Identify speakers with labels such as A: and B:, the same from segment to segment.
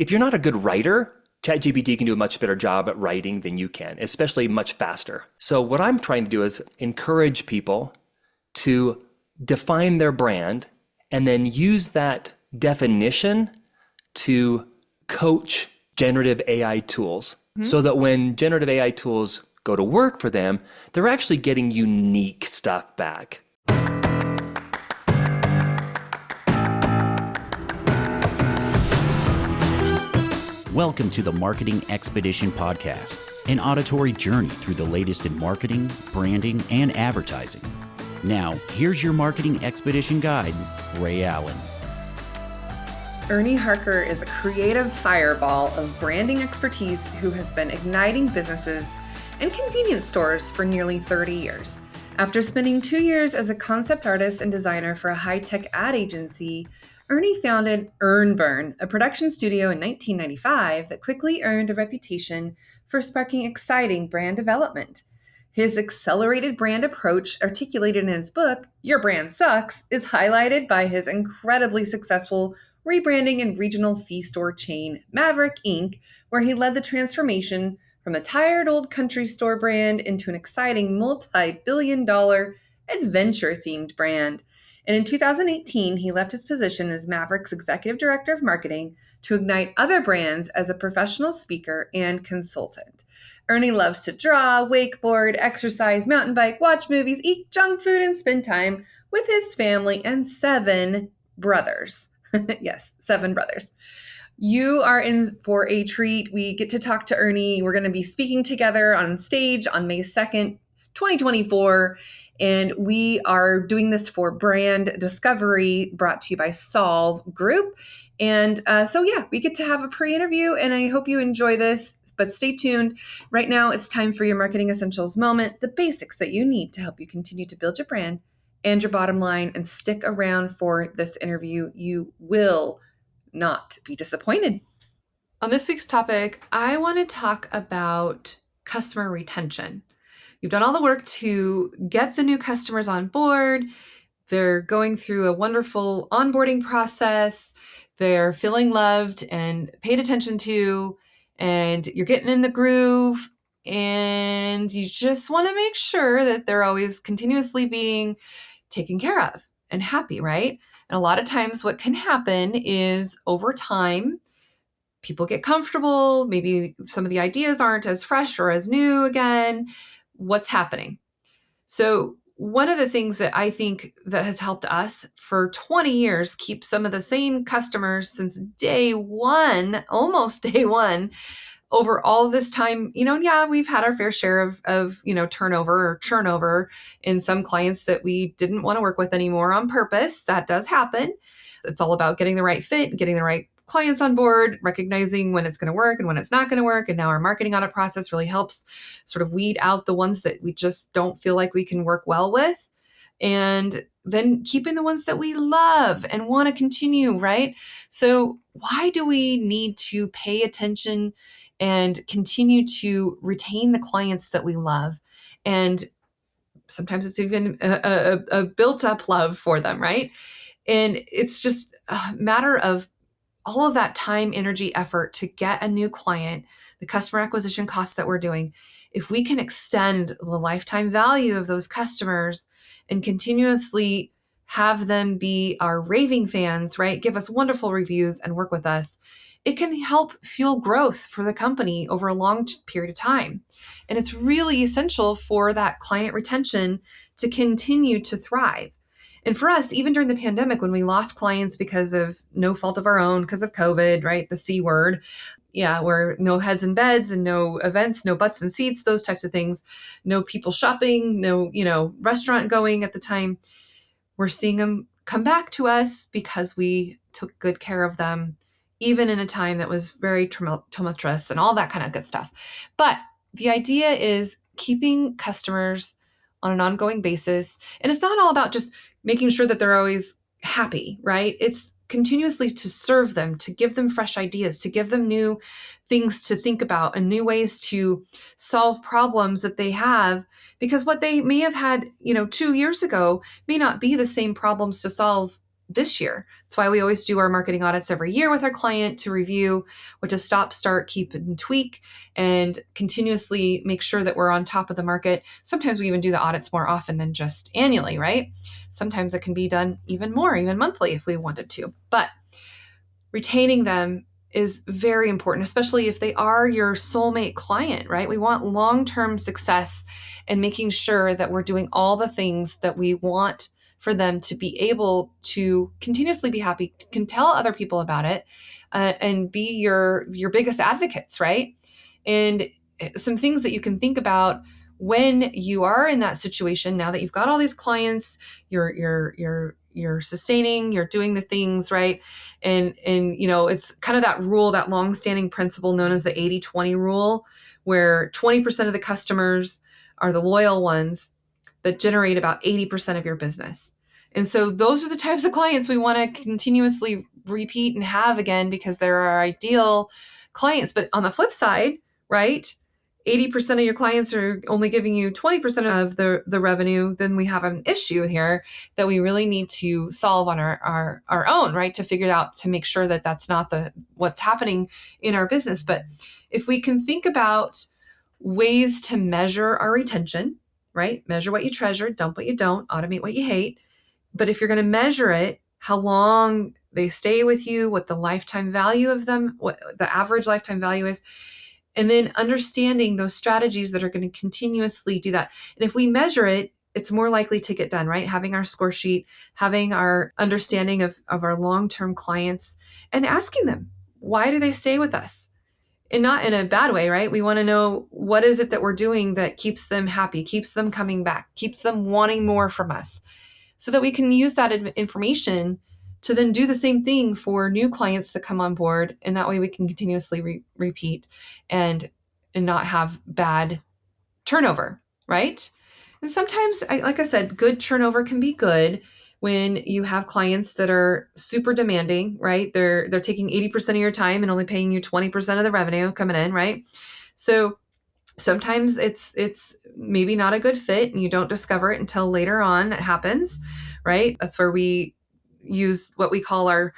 A: If you're not a good writer, ChatGPT can do a much better job at writing than you can, especially much faster. So what I'm trying to do is encourage people to define their brand and then use that definition to coach generative AI tools so that when generative AI tools go to work for them, they're actually getting unique stuff back.
B: Welcome to the Marketing Expedition Podcast, an auditory journey through the latest in marketing, branding, and advertising. Now, here's your Marketing Expedition guide, Ray Allen.
C: Ernie Harker is a creative fireball of branding expertise who has been igniting businesses and convenience stores for nearly 30 years. After spending 2 years as a concept artist and designer for a high-tech ad agency, Ernie founded Earn a production studio in 1995 that quickly earned a reputation for sparking exciting brand development. His accelerated brand approach, articulated in his book, Your Brand Sucks, is highlighted by his incredibly successful rebranding and regional C-store chain, Maverick Inc., where he led the transformation from the tired old country store brand into an exciting multi-billion-dollar adventure-themed brand. And in 2018, he left his position as Maverick's executive director of marketing to ignite other brands as a professional speaker and consultant. Ernie loves to draw, wakeboard, exercise, mountain bike, watch movies, eat junk food, and spend time with his family and 7 brothers. Yes, 7 brothers. You are in for a treat. We get to talk to Ernie. We're going to be speaking together on stage on May 2nd, 2024. And we are doing this for Brand Discovery, brought to you by Solve Group. And we get to have a pre-interview, and I hope you enjoy this. But stay tuned. Right now, it's time for your Marketing Essentials moment, the basics that you need to help you continue to build your brand and your bottom line. And stick around for this interview. You will not be disappointed. On this week's topic, I want to talk about customer retention. You've done all the work to get the new customers on board. They're going through a wonderful onboarding process. They're feeling loved and paid attention to, and you're getting in the groove, and you just want to make sure that they're always continuously being taken care of and happy, right? And a lot of times what can happen is over time, people get comfortable. Maybe some of the ideas aren't as fresh or as new again. What's happening? So one of the things that I think that has helped us for 20 years keep some of the same customers since day one, almost day one, over all this time, we've had our fair share of turnover or churnover in some clients that we didn't want to work with anymore on purpose. That does happen. It's all about getting the right fit, getting the right clients on board, recognizing when it's going to work and when it's not going to work. And now our marketing audit process really helps sort of weed out the ones that we just don't feel like we can work well with. And then keeping the ones that we love and want to continue, right? So why do we need to pay attention and continue to retain the clients that we love? And sometimes it's even a built-up love for them, right? And it's just a matter of all of that time, energy, effort to get a new client, the customer acquisition costs that we're doing. If we can extend the lifetime value of those customers and continuously have them be our raving fans, right? Give us wonderful reviews and work with us. It can help fuel growth for the company over a long period of time. And it's really essential for that client retention to continue to thrive. And for us, even during the pandemic, when we lost clients because of no fault of our own, because of COVID, right? The C word. Yeah, where no heads in beds and no events, no butts in seats, those types of things, no people shopping, no, restaurant going at the time. We're seeing them come back to us because we took good care of them, even in a time that was very tumultuous and all that kind of good stuff. But the idea is keeping customers on an ongoing basis. And it's not all about just making sure that they're always happy, right? It's continuously to serve them, to give them fresh ideas, to give them new things to think about and new ways to solve problems that they have, because what they may have had, 2 years ago may not be the same problems to solve
D: this year. That's why we always do our marketing audits every year with our client to review what to stop, start, keep, and tweak, and continuously make sure that we're on top of the market. Sometimes we even do the audits more often than just annually, right? Sometimes it can be done even more, even monthly if we wanted to. But retaining them is very important, especially if they are your soulmate client, right? We want long-term success and making sure that we're doing all the things that we want for them to be able to continuously be happy, can tell other people about it, and be your biggest advocates, right? And some things that you can think about when you are in that situation, now that you've got all these clients, you're sustaining, you're doing the things, right? And it's kind of that rule, that long-standing principle known as the 80-20 rule, where 20% of the customers are the loyal ones that generate about 80% of your business. And so those are the types of clients we want to continuously repeat and have again, because they're our ideal clients. But on the flip side, right, 80% of your clients are only giving you 20% of the revenue, then we have an issue here that we really need to solve on our own, right? To figure out, to make sure that that's not what's happening in our business. But if we can think about ways to measure our retention, right? Measure what you treasure, dump what you don't, automate what you hate. But if you're going to measure it, how long they stay with you, what the lifetime value of them, what the average lifetime value is, and then understanding those strategies that are going to continuously do that. And if we measure it, it's more likely to get done, right? Having our score sheet, having our understanding of our long-term clients, and asking them, why do they stay with us? And not in a bad way, right? We want to know, what is it that we're doing that keeps them happy, keeps them coming back, keeps them wanting more from us, so that we can use that information to then do the same thing for new clients that come on board. And that way we can continuously repeat and not have bad turnover, right? And sometimes, like I said, good turnover can be good when you have clients that are super demanding, right? They're taking 80% of your time and only paying you 20% of the revenue coming in, right? So sometimes it's maybe not a good fit and you don't discover it until later on it happens, right? That's where we use what we call our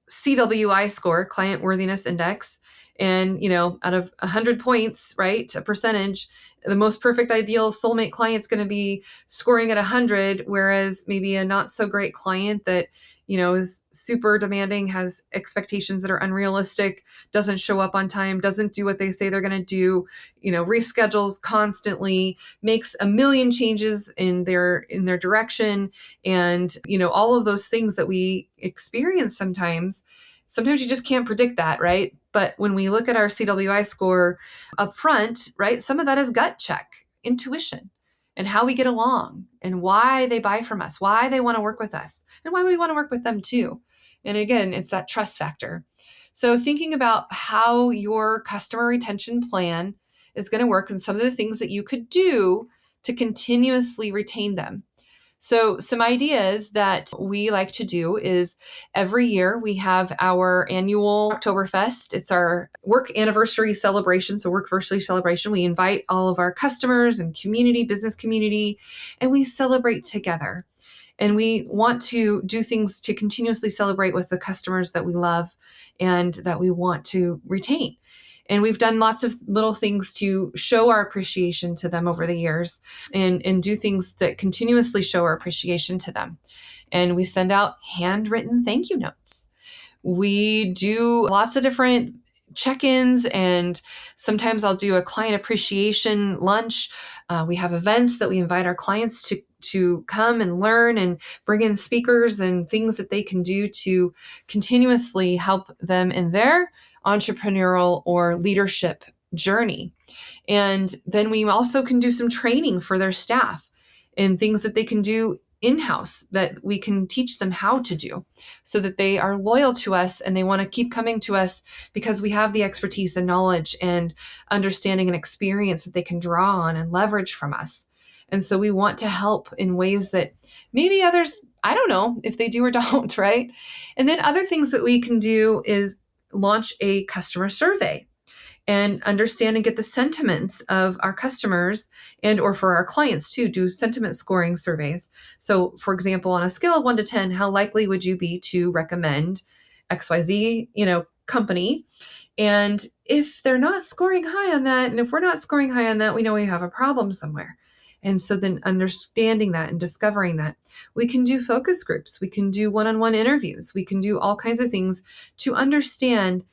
D: CWI score, Client Worthiness Index. And, out of 100 points, right, a percentage, the most perfect ideal soulmate client's going to be scoring at 100, whereas maybe a not so great client that, is super demanding, has expectations that are unrealistic, doesn't show up on time, doesn't do what they say they're going to do, reschedules constantly, makes a million changes in their direction, and, all of those things that we experience sometimes you just can't predict that, right? But when we look at our CWI score up front, right, some of that is gut check, intuition, and how we get along, and why they buy from us, why they want to work with us, and why we want to work with them too. And again, it's that trust factor. So thinking about how your customer retention plan is going to work and some of the things that you could do to continuously retain them. So some ideas that we like to do is every year we have our annual Oktoberfest. It's our work anniversary celebration. So workversary celebration. We invite all of our customers and community, business community, and we celebrate together. And we want to do things to continuously celebrate with the customers that we love and that we want to retain. And we've done lots of little things to show our appreciation to them over the years and do things that continuously show our appreciation to them. And we send out handwritten thank you notes. We do lots of different check-ins, and sometimes I'll do a client appreciation lunch. We have events that we invite our clients to come and learn and bring in speakers and things that they can do to continuously help them in their entrepreneurial or leadership journey. And then we also can do some training for their staff and things that they can do in-house that we can teach them how to do so that they are loyal to us and they want to keep coming to us because we have the expertise and knowledge and understanding and experience that they can draw on and leverage from us. And so we want to help in ways that maybe others, I don't know if they do or don't, right? And then other things that we can do is launch a customer survey. and understand and get the sentiments of our customers and or for our clients too, do sentiment scoring surveys. So for example, on a scale of 1 to 10, how likely would you be to recommend XYZ, company? And if they're not scoring high on that, and if we're not scoring high on that, we know we have a problem somewhere. And so then understanding that and discovering that, we can do focus groups, we can do one-on-one interviews, we can do all kinds of things to understand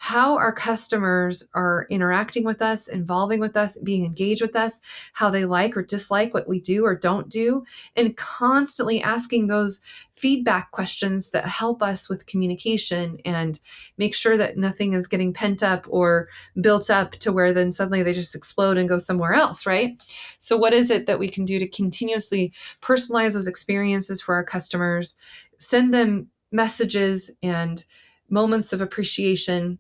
D: how our customers are interacting with us, involving with us, being engaged with us, how they like or dislike what we do or don't do, and constantly asking those feedback questions that help us with communication and make sure that nothing is getting pent up or built up to where then suddenly they just explode and go somewhere else, right? So what is it that we can do to continuously personalize those experiences for our customers, send them messages and moments of appreciation?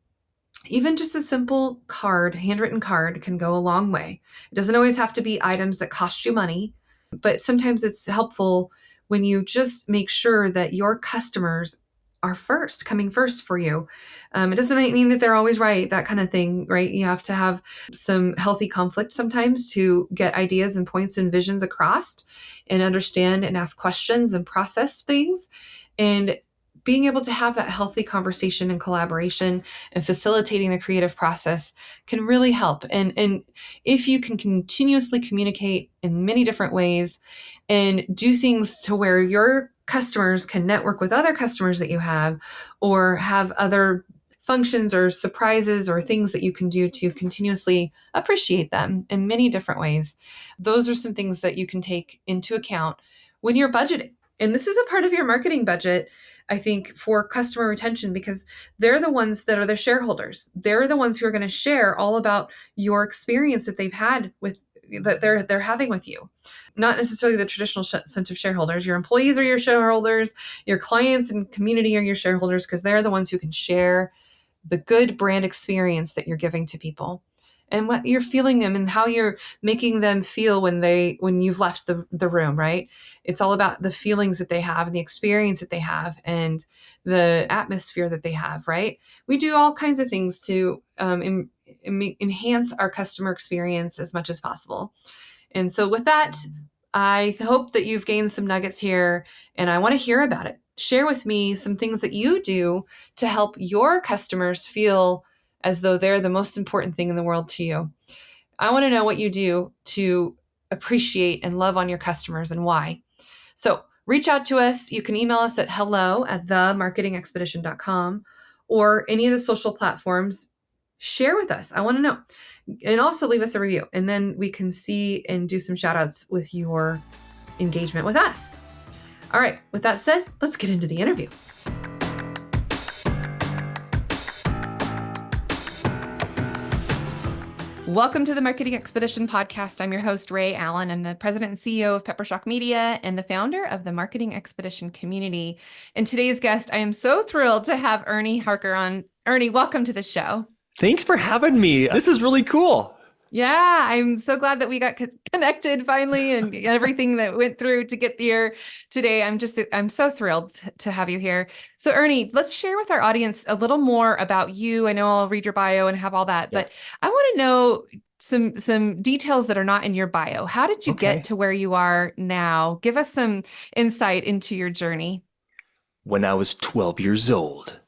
D: Even just a simple card, handwritten card, can go a long way. It doesn't always have to be items that cost you money, but sometimes it's helpful when you just make sure that your customers are coming first for you. It doesn't mean that they're always right, that kind of thing, right? You have to have some healthy conflict sometimes to get ideas and points and visions across and understand and ask questions and process things. And being able to have that healthy conversation and collaboration and facilitating the creative process can really help. And if you can continuously communicate in many different ways and do things to where your customers can network with other customers that you have, or have other functions or surprises or things that you can do to continuously appreciate them in many different ways, those are some things that you can take into account when you're budgeting. And this is a part of your marketing budget, I think, for customer retention, because they're the ones that are the shareholders. They're the ones who are going to share all about your experience that they've had with that they're having with you. Not necessarily the traditional sense of shareholders. Your employees are your shareholders, your clients and community are your shareholders, because they're the ones who can share the good brand experience that you're giving to people, and what you're feeling them and how you're making them feel when you've left the room, right? It's all about the feelings that they have and the experience that they have and the atmosphere that they have, right? We do all kinds of things to enhance our customer experience as much as possible. And so with that, I hope that you've gained some nuggets here, and I want to hear about it. Share with me some things that you do to help your customers feel as though they're the most important thing in the world to you. I want to know what you do to appreciate and love on your customers and why. So reach out to us. You can email us at hello@themarketingexpedition.com or any of the social platforms. Share with us. I want to know. And also leave us a review, and then we can see and do some shout outs with your engagement with us. All right. With that said, let's get into the interview. Welcome to the Marketing Expedition podcast. I'm your host, Rhea Allen. I'm the president and CEO of Peppershock Media and the founder of the Marketing Expedition community. And today's guest, I am so thrilled to have Ernie Harker on. Ernie, welcome to the show.
A: Thanks for having me. This is really cool.
D: Yeah, I'm so glad that we got connected finally and everything that went through to get here today. I'm so thrilled to have you here. So Ernie, let's share with our audience a little more about you. I know I'll read your bio and have all that, but I want to know some details that are not in your bio. How did you get to where you are now? Give us some insight into your journey.
A: When I was 12 years old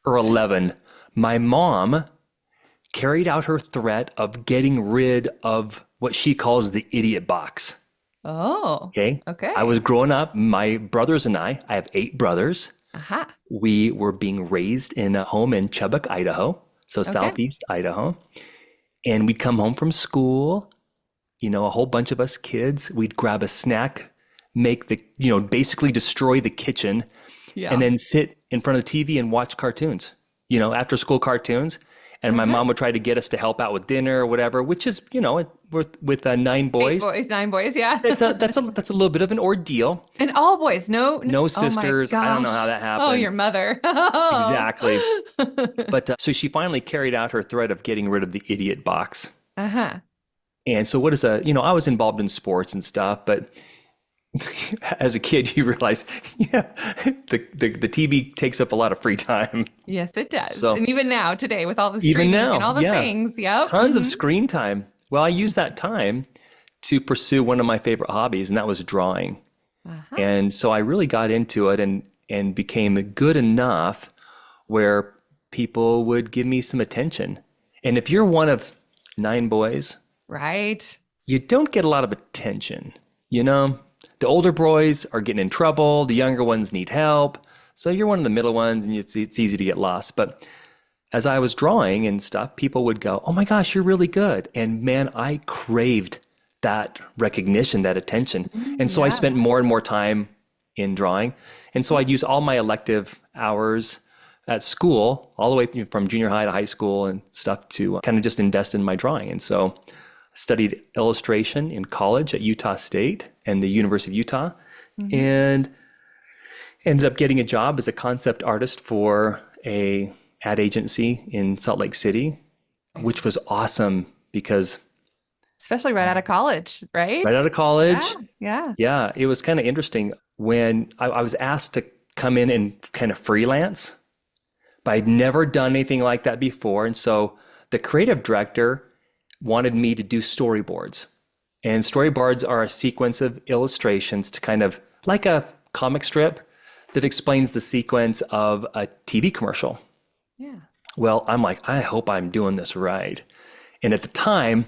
A: or 11, my mom carried out her threat of getting rid of what she calls the idiot box.
D: Oh, okay.
A: I was growing up, my brothers and I have 8 brothers. We were being raised in a home in Chubbuck, Idaho, so southeast Idaho. And we'd come home from school, a whole bunch of us kids, we'd grab a snack, make basically destroy the kitchen, and then sit in front of the TV and watch cartoons, after school cartoons. And my mom would try to get us to help out with dinner or whatever, which is, with 9 boys.
D: 9 boys, yeah.
A: that's a little bit of an ordeal.
D: And all boys, no
A: sisters.
D: Oh,
A: I don't know how that happened.
D: Oh, your mother.
A: Exactly. But so she finally carried out her threat of getting rid of the idiot box. And so I was involved in sports and stuff, but as a kid, you realize, yeah, the TV takes up a lot of free time.
D: Yes, it does.
A: So
D: And even now, today, with all the
A: even
D: streaming and
A: now,
D: all the
A: yeah,
D: things. Yep.
A: tons of screen time. Well, I used that time to pursue one of my favorite hobbies, and that was drawing.
D: Uh-huh.
A: And so I really got into it and became good enough where people would give me some attention. And if you're one of 9 boys,
D: Right.
A: you don't get a lot of attention. You know, the older boys are getting in trouble, the younger ones need help. So you're one of the middle ones, and it's easy to get lost. But as I was drawing and stuff, people would go, "Oh my gosh, you're really good." And man, I craved that recognition, that attention. And so I spent more and more time in drawing. And so I'd use all my elective hours at school, all the way from junior high to high school and stuff, to kind of just invest in my drawing. And so I studied illustration in college at Utah State and the University of Utah, and ended up getting a job as a concept artist for a ad agency in Salt Lake City, which was awesome because
D: Especially right out of college, right?
A: right out of college,
D: Yeah.
A: it was kind of interesting when I was asked to come in and kind of freelance, but I'd never done anything like that before. And so the creative director wanted me to do storyboards. And storyboards are a sequence of illustrations to kind of like a comic strip that explains the sequence of a TV commercial.
D: Yeah.
A: Well, I'm like, I hope I'm doing this right. And at the time,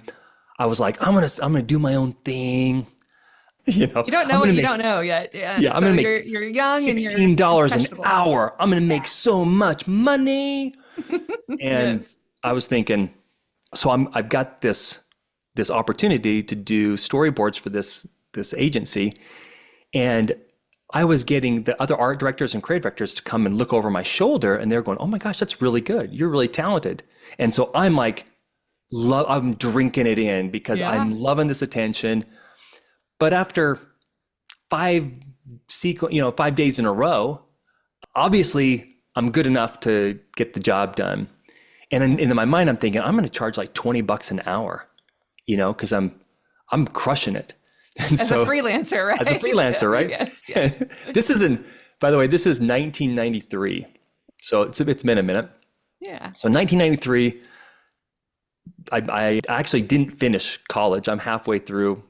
A: I was like, I'm gonna do my own thing. You know,
D: You don't know what you don't know yet. Yeah.
A: Yeah, I'm
D: So
A: gonna make
D: you're young and you're
A: $16 an
D: impressionable.
A: hour. I'm gonna make so much money. And
D: Yes.
A: I was thinking, so I've got this opportunity to do storyboards for this agency, and I was getting the other art directors and creative directors to come and look over my shoulder, and they're going, "Oh my gosh, that's really good. You're really talented." And so I'm like, I'm drinking it in because
D: Yeah.
A: I'm loving this attention. But after 5 days in a row, obviously I'm good enough to get the job done. And in my mind, I'm thinking I'm going to charge like $20 an hour, because I'm crushing it. And
D: As a freelancer, right?
A: As a freelancer, right?
D: Yes.
A: This is by the way, this is 1993. So it's been a minute.
D: Yeah.
A: So 1993, I actually didn't finish college. I'm halfway through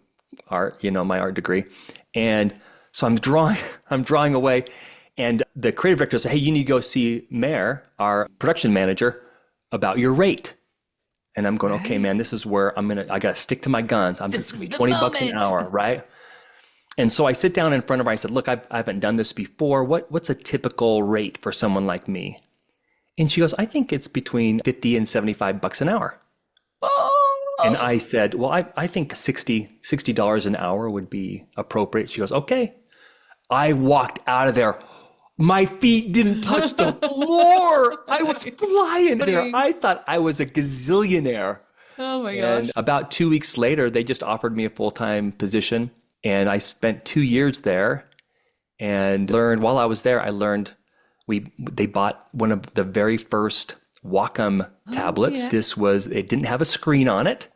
A: art, my art degree. And so I'm drawing away. And the creative director said, "Hey, you need to go see Mayor, our production manager, about your rate." And I'm going, "Okay, man, this is where I got to stick to my guns. It's going to be $20 an hour, right?" And so I sit down in front of her. I said, "Look, I haven't done this before. What's a typical rate for someone like me?" And she goes, "I think it's between $50 and $75 an hour." And I said, "Well, I think $60 an hour would be appropriate." She goes, "Okay." I walked out of there. My feet didn't touch the floor. I was flying there. I thought I was a gazillionaire.
D: Oh my gosh.
A: And about 2 weeks later, they just offered me a full-time position. And I spent 2 years there and while I was there, I learned they bought one of the very first Wacom tablets.
D: Yeah.
A: It didn't have a screen on it.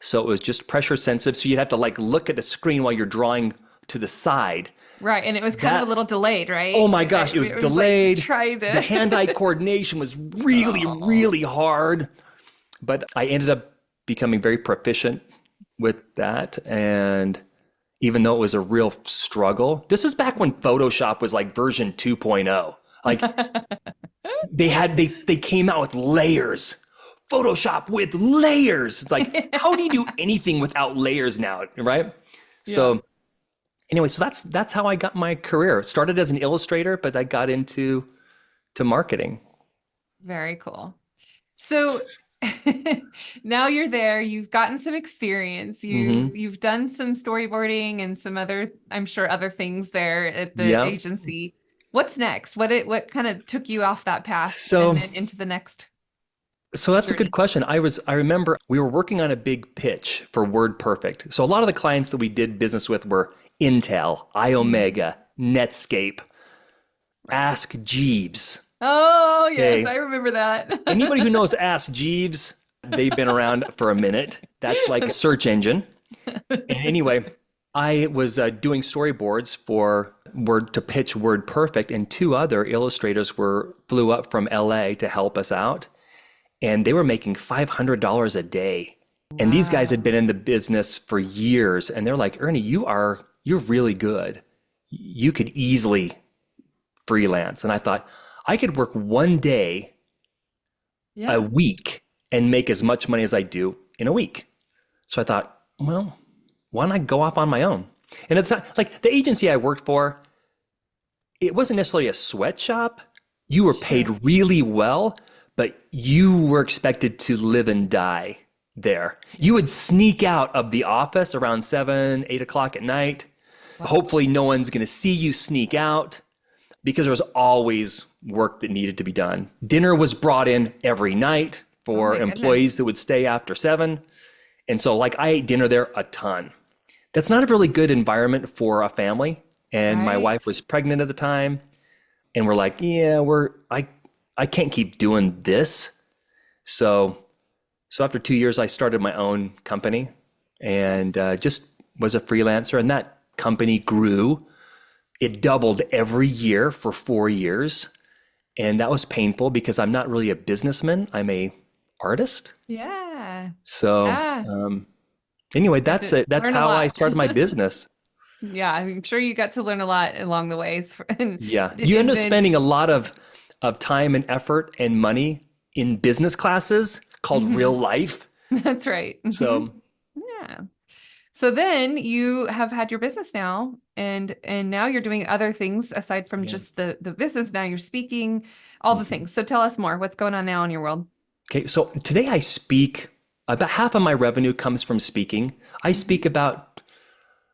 A: So it was just pressure sensitive. So you'd have to look at a screen while you're drawing to the side.
D: Right. And it was kind of a little delayed, right?
A: Oh my gosh, it was delayed. The hand-eye coordination was really, really hard. But I ended up becoming very proficient with that. And even though it was a real struggle, this is back when Photoshop was like version 2.0. Like they came out with layers. Photoshop with layers. It's like, how do you do anything without layers now, right? Yeah. So anyway, so that's how I got my career. Started as an illustrator, but I got into marketing.
D: Very cool. So now you're there, you've gotten some experience, you've done some storyboarding and some other, I'm sure, other things there at the agency. What's next? What kind of took you off that path and then into the next?
A: So that's a good question. I remember we were working on a big pitch for WordPerfect. So a lot of the clients that we did business with were Intel, iOmega, Netscape, Ask Jeeves.
D: Oh, yes, I remember that.
A: Anybody who knows Ask Jeeves, they've been around for a minute. That's like a search engine. And anyway, I was doing storyboards for Word to pitch Word Perfect, and two other illustrators flew up from LA to help us out, and they were making $500 a day. And these guys had been in the business for years, and they're like, Ernie, you're really good. You could easily freelance. And I thought I could work one day a week and make as much money as I do in a week. So I thought, well, why not go off on my own? And it's not like the agency I worked for, it wasn't necessarily a sweatshop. You were paid really well, but you were expected to live and die there. You would sneak out of the office around 7, 8 o'clock at night. Hopefully no one's going to see you sneak out, because there was always work that needed to be done. Dinner was brought in every night for employees that would stay after 7. And so like I ate dinner there a ton. That's not a really good environment for a family. And my wife was pregnant at the time. And we're like, yeah, I can't keep doing this. So after 2 years, I started my own company and just was a freelancer. And that company grew. It doubled every year for 4 years. And that was painful because I'm not really a businessman. I'm a artist.
D: Yeah.
A: So anyway, that's it. That's
D: Learn a
A: how I
D: lot.
A: started my business.
D: Yeah, I'm sure you got to learn a lot along the ways.
A: Yeah. You end up spending a lot of time and effort and money in business classes called real life.
D: That's right.
A: So
D: yeah. So then you have had your business now, and now you're doing other things aside from just the business. Now you're speaking, all the things. So tell us more. What's going on now in your world?
A: Okay, so today I speak, about half of my revenue comes from speaking. I speak about,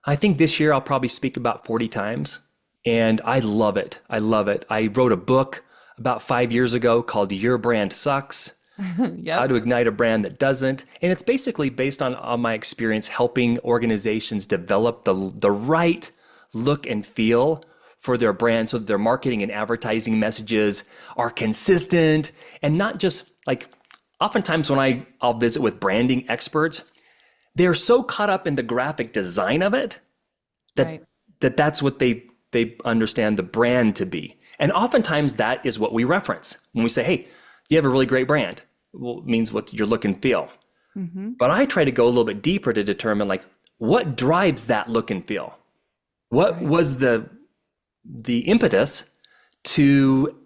A: I think this year I'll probably speak about 40 times, and I love it. I love it. I wrote a book about 5 years ago called Your Brand Sucks. How to ignite a brand that doesn't. And it's basically based on my experience helping organizations develop the right look and feel for their brand so that their marketing and advertising messages are consistent and not just like, oftentimes when I'll visit with branding experts, they're so caught up in the graphic design of it that's what they understand the brand to be. And oftentimes that is what we reference when we say, hey, you have a really great brand. Well, it means what your look and feel. But I try to go a little bit deeper to determine like what drives that look and feel. What was the impetus to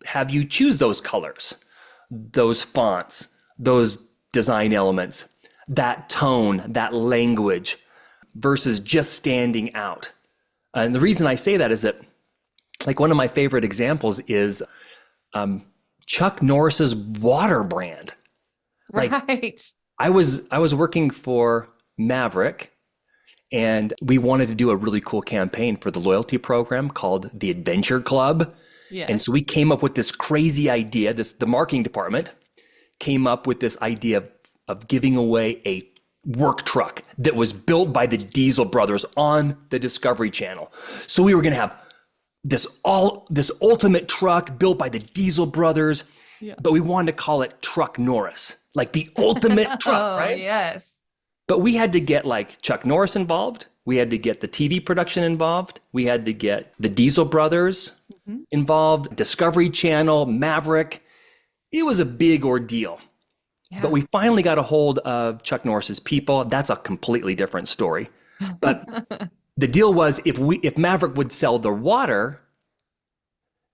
A: have you choose those colors, those fonts, those design elements, that tone, that language, versus just standing out? And the reason I say that is that, like, one of my favorite examples is Chuck Norris's water brand. Like, I was working for Maverick, and we wanted to do a really cool campaign for the loyalty program called the Adventure Club. And so we came up with this crazy idea. The marketing department came up with this idea of giving away a work truck that was built by the Diesel brothers on the Discovery Channel. So we were going to have this ultimate truck built by the Diesel brothers, but we wanted to call it Truck Norris, like the ultimate truck, right?
D: Yes.
A: But we had to get like Chuck Norris involved. We had to get the TV production involved. We had to get the Diesel brothers involved, Discovery Channel, Maverick. It was a big ordeal. But we finally got a hold of Chuck Norris's people. That's a completely different story. But the deal was if Maverick would sell the water,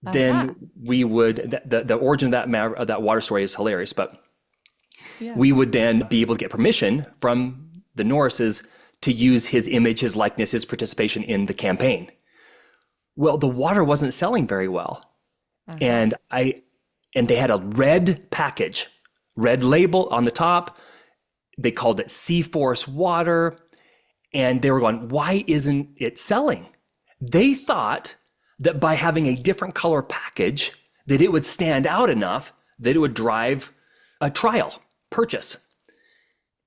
A: then we would, the origin of that water story is hilarious, but we would then be able to get permission from the Norrises to use his image, his likeness, his participation in the campaign. Well, the water wasn't selling very well. And they had a red package, red label on the top. They called it Seaforce water. And they were going, why isn't it selling? They thought that by having a different color package, that it would stand out enough that it would drive a trial purchase.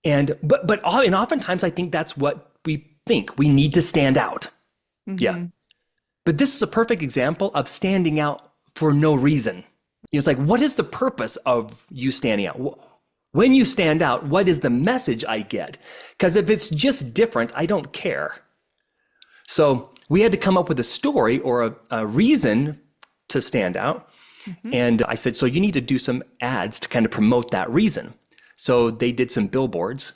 A: But oftentimes I think that's what we think. We need to stand out. Yeah. But this is a perfect example of standing out for no reason. It's like, what is the purpose of you standing out? When you stand out, what is the message I get? Because if it's just different, I don't care. So we had to come up with a story or a reason to stand out. And I said, so you need to do some ads to kind of promote that reason. So they did some billboards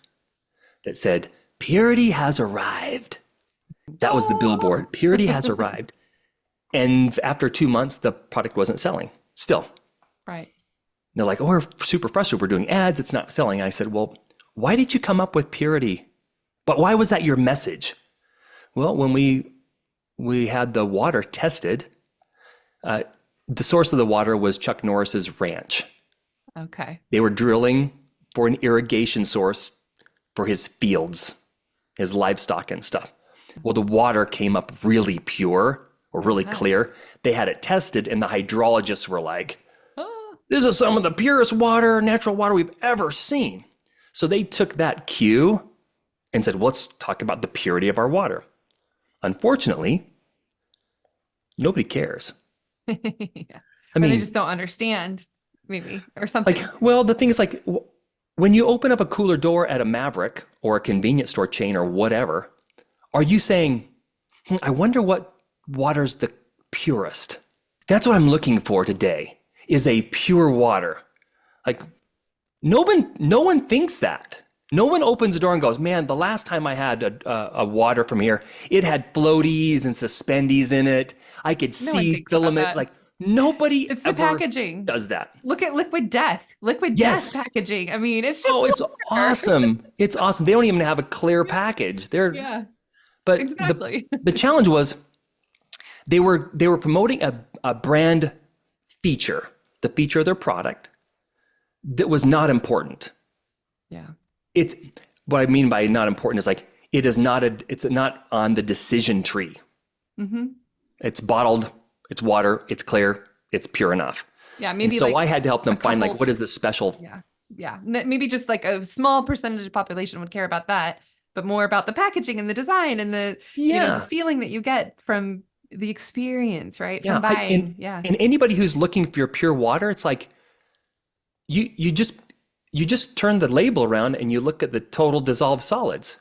A: that said, purity has arrived. That was the billboard. Purity has arrived. And after 2 months, the product wasn't selling still.
D: Right.
A: They're like, oh, we're super frustrated. We're doing ads. It's not selling. I said, well, why did you come up with purity? But why was that your message? Well, when we had the water tested, the source of the water was Chuck Norris's ranch.
D: Okay.
A: They were drilling for an irrigation source for his fields, his livestock and stuff. Well, the water came up really pure or really clear. They had it tested and the hydrologists were like, this is some of the purest water, natural water we've ever seen. So they took that cue and said, well, let's talk about the purity of our water. Unfortunately, nobody cares.
D: Yeah.
A: I mean,
D: they just don't understand, maybe, or something.
A: like, well, the thing is like, when you open up a cooler door at a Maverick or a convenience store chain or whatever, are you saying, I wonder what water's the purest? That's what I'm looking for today, is a pure water. Like, no one thinks that. No one opens the door and goes, man, the last time I had a water from here, it had floaties and suspendies in it. I could see filament. Like, nobody
D: It's the
A: ever
D: packaging.
A: does that.
D: Look at Liquid Death. Liquid
A: Yes.
D: Death packaging. I mean, it's just
A: It's
D: water.
A: awesome. It's awesome. They don't even have a clear package.
D: Yeah,
A: But
D: exactly.
A: the challenge was they were promoting a brand feature, the feature of their product that was not important.
D: Yeah.
A: It's what I mean by not important is like it's not on the decision tree. It's bottled, it's water, it's clear, it's pure enough.
D: Yeah,
A: And
D: maybe
A: so
D: like
A: I had to help them find like
D: couple-
A: what is the special.
D: yeah. Maybe just like a small percentage of the population would care about that, but more about the packaging and the design and the the feeling that you get from the experience, right?
A: Yeah,
D: From buying.
A: And anybody who's looking for your pure water, it's like you just turn the label around and you look at the total dissolved solids.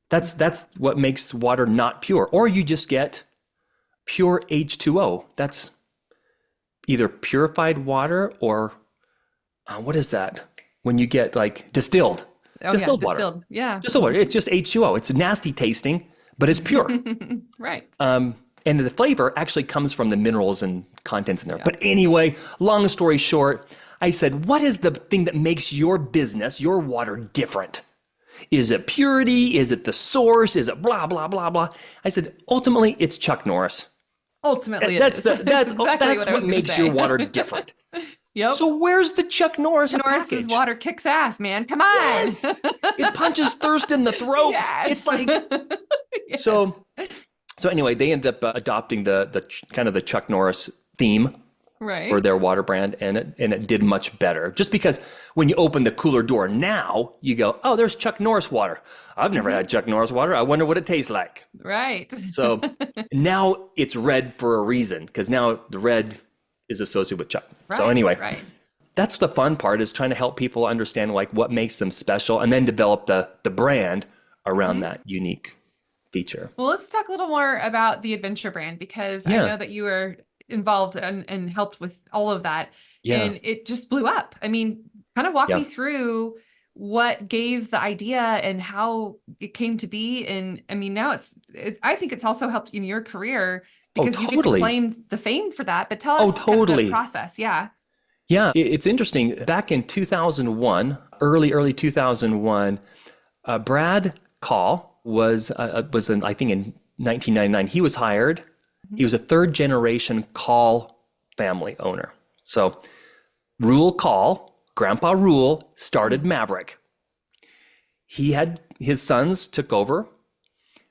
A: That's what makes water not pure. Or you just get pure H2O. That's either purified water or what is that? When you get like distilled water.
D: Yeah.
A: Distilled water. It's just H2O. It's nasty tasting, but it's pure.
D: Right.
A: And the flavor actually comes from the minerals and contents in there. But anyway, long story short, I said, what is the thing that makes your business, your water different? Is it purity? Is it the source? Is it blah, blah, blah, blah? I said, ultimately, it's Chuck Norris.
D: Ultimately,
A: That's
D: exactly
A: what makes your water different.
D: Yep.
A: So where's the Chuck Norris
D: Norris's
A: package?
D: water kicks ass, man. Come on.
A: Yes. It punches thirst in the throat.
D: Yes.
A: It's like,
D: Yes.
A: so anyway, they ended up adopting the kind of the Chuck Norris theme
D: right.
A: for their water brand, and it did much better. Just because when you open the cooler door now, you go, oh, there's Chuck Norris water. I've never had Chuck Norris water. I wonder what it tastes like.
D: Right.
A: So now it's red for a reason, because now the red is associated with Chuck. So anyway, that's the fun part, is trying to help people understand like what makes them special, and then develop the brand around that unique feature.
D: Well, let's talk a little more about the adventure brand, because I know that you were involved and helped with all of that. And it just blew up. I mean, kind of walk me through what gave the idea and how it came to be. And I mean, now I think it's also helped in your career, because you get to claim the fame for that. But tell us kind of the process. Yeah.
A: Yeah, it's interesting. Back in 2001, early 2001, Brad Call was in, I think in 1999, he was hired. He was a third generation Call family owner. So Rule Call, Grandpa Rule, started Maverick. His sons took over.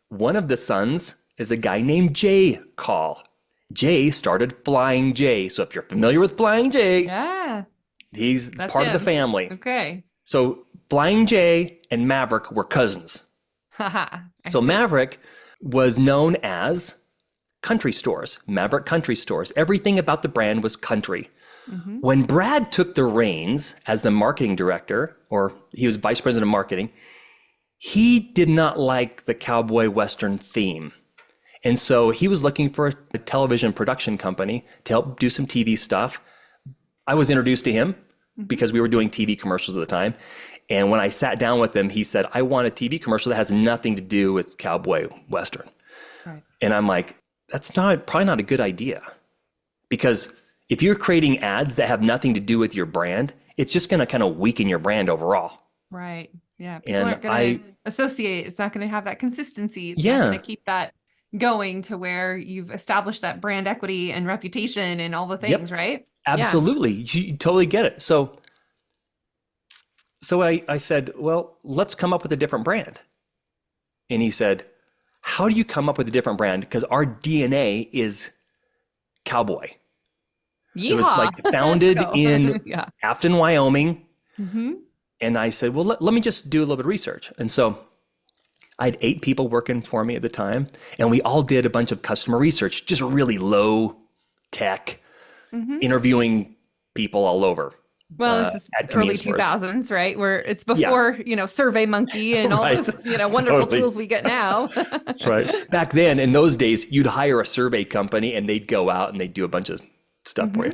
A: One of the sons is a guy named Jay Call. Jay started Flying J. So if you're familiar with Flying J, he's part of the family.
D: Okay.
A: So Flying J and Maverick were cousins. So Maverick was known as country stores, Maverick country stores. Everything about the brand was country. When Brad took the reins as the marketing director, or he was vice president of marketing, he did not like the cowboy Western theme. And so he was looking for a television production company to help do some TV stuff. I was introduced to him because we were doing TV commercials at the time. And when I sat down with him, he said, I want a TV commercial that has nothing to do with cowboy Western.
D: Right.
A: And I'm like, that's probably not a good idea. Because if you're creating ads that have nothing to do with your brand, it's just going to kind of weaken your brand overall.
D: Right. Yeah. People
A: And
D: aren't going to associate. It's not going to have that consistency. It's not going to keep that going to where you've established that brand equity and reputation and all the things, right?
A: Absolutely. You totally get it. So I said, well, let's come up with a different brand. And he said, how do you come up with a different brand? Because our DNA is cowboy.
D: Yeehaw.
A: It was like founded in Afton, Wyoming.
D: Mm-hmm.
A: And I said, well, let me just do a little bit of research. And so I had 8 people working for me at the time, and we all did a bunch of customer research, just really low tech, interviewing people all over.
D: Well, this is early 2000s, right? Where it's before, Survey Monkey and all those, wonderful tools we get now.
A: Right. Back then, in those days, you'd hire a survey company and they'd go out and they'd do a bunch of stuff for you.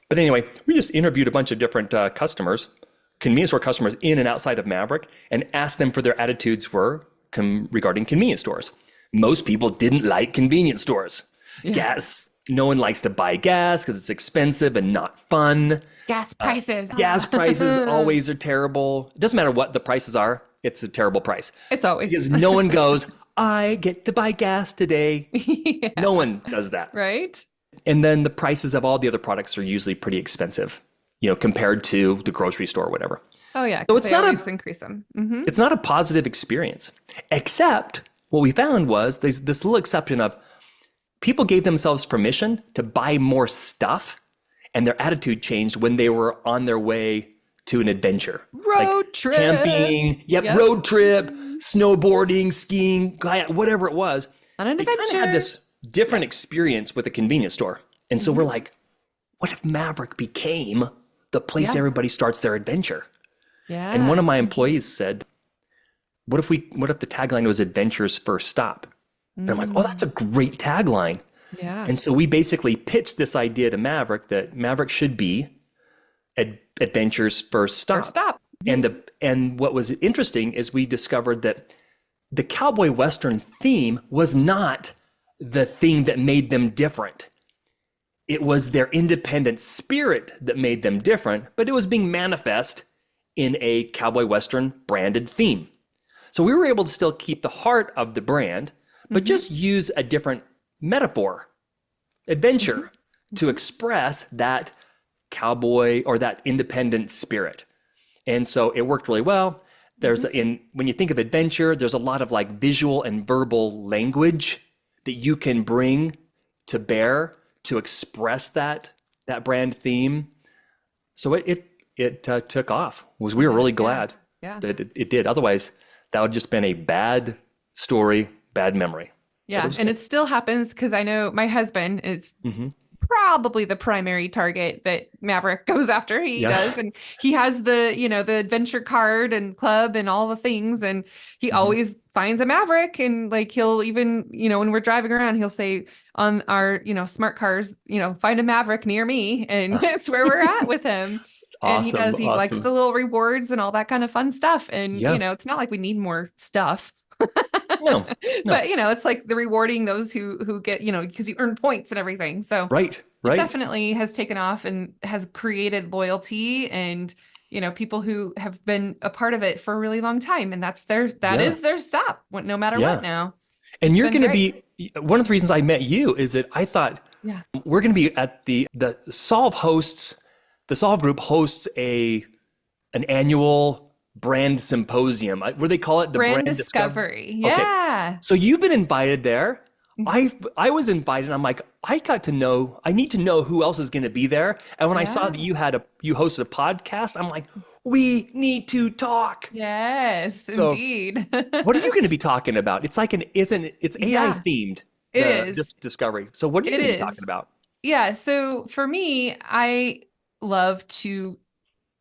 A: But anyway, we just interviewed a bunch of different customers, convenience store customers in and outside of Maverick, and asked them for their attitudes were regarding convenience stores. Most people didn't like convenience stores. Gas, no one likes to buy gas because it's expensive and not fun.
D: Gas prices.
A: Gas prices always are terrible. It doesn't matter what the prices are. It's a terrible price.
D: It's always.
A: Because no one goes, I get to buy gas today. No one does that.
D: Right.
A: And then the prices of all the other products are usually pretty expensive, compared to the grocery store or whatever.
D: Oh yeah.
A: So it's not
D: increase them.
A: It's not a positive experience, except what we found was there's this little exception of people gave themselves permission to buy more stuff, and their attitude changed when they were on their way to an adventure.
D: Road trip.
A: Camping, road trip, snowboarding, skiing, whatever it was.
D: On an
A: they
D: adventure.
A: kind of had this different experience with a convenience store. And so we're like, what if Maverick became the place everybody starts their adventure?
D: Yeah.
A: And one of my employees said, what if the tagline was Adventure's First Stop? And I'm like, oh, that's a great tagline.
D: Yeah.
A: And so we basically pitched this idea to Maverick that Maverick should be Adventure's First Stop.
D: First stop.
A: And what was interesting is we discovered that the cowboy Western theme was not the thing that made them different. It was their independent spirit that made them different, but it was being manifest in a cowboy Western branded theme. So we were able to still keep the heart of the brand, but just use a different metaphor, adventure, to express that cowboy or that independent spirit. And so it worked really well. There's when you think of adventure, there's a lot of like visual and verbal language that you can bring to bear to express that brand theme. So it took off. We were really glad that it did. Otherwise, that would have just been a bad story, bad memory.
D: Yeah, and it still happens because I know my husband is probably the primary target that Maverick goes after. He does, and he has the the adventure card and club and all the things, and he always finds a Maverick, and like he'll even when we're driving around, he'll say on our smart cars, find a Maverick near me, and that's where we're at with him.
A: Awesome,
D: and he likes the little rewards and all that kind of fun stuff, and it's not like we need more stuff.
A: No.
D: But it's like the rewarding those who get because you earn points and everything. So
A: right
D: it definitely has taken off and has created loyalty and people who have been a part of it for a really long time, and that is their stop no matter what now.
A: And you're going to be one of the reasons I met you is that I thought we're going to be at the Solve hosts. The Solve group hosts an annual brand symposium. What do they call it? The
D: brand discovery. Yeah.
A: Okay. So you've been invited there. I was invited. I'm like, I need to know who else is going to be there. And when I saw that you hosted a podcast, I'm like, we need to talk.
D: Yes,
A: so,
D: indeed.
A: What are you going to be talking about? It's like it's AI themed.
D: It is
A: this discovery. So what are you going to be talking about?
D: Yeah. So for me, I love to